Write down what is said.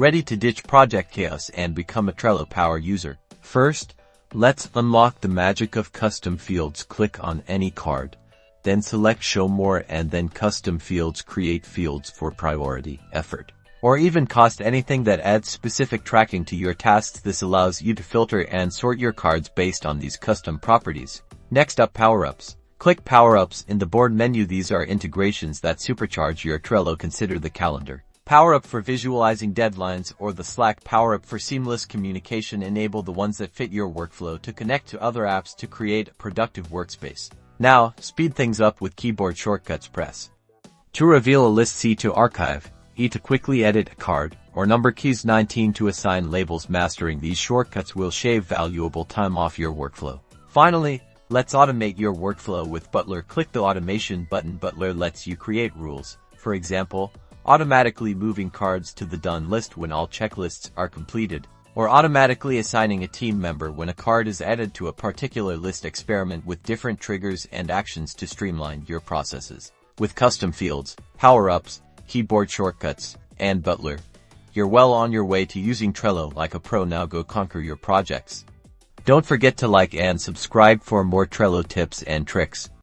Ready to ditch project chaos and become a Trello power user? First, let's unlock the magic of custom fields. Click on any card, then select Show More, and then Custom Fields. Create fields for priority, effort, or even cost, anything that adds specific tracking to your tasks. This allows you to filter and sort your cards based on these custom properties. Next up, Power-Ups. Click Power-Ups in the board menu. These are integrations that supercharge your Trello. Consider the calendar Power-Up for visualizing deadlines, or the Slack Power-Up for seamless communication. Enable the ones that fit your workflow to connect to other apps to create a productive workspace. Now, speed things up with keyboard shortcuts. Press to reveal a list, C to archive, E to quickly edit a card, or number keys 19 to assign labels. Mastering these shortcuts will shave valuable time off your workflow. Finally, let's automate your workflow with Butler. Click the Automation button. Butler lets you create rules. For example, automatically moving cards to the done list when all checklists are completed, or automatically assigning a team member when a card is added to a particular list. Experiment with different triggers and actions to streamline your processes. With custom fields, power-ups, keyboard shortcuts, and Butler, you're well on your way to using Trello like a pro. Now go conquer your projects. Don't forget to like and subscribe for more Trello tips and tricks.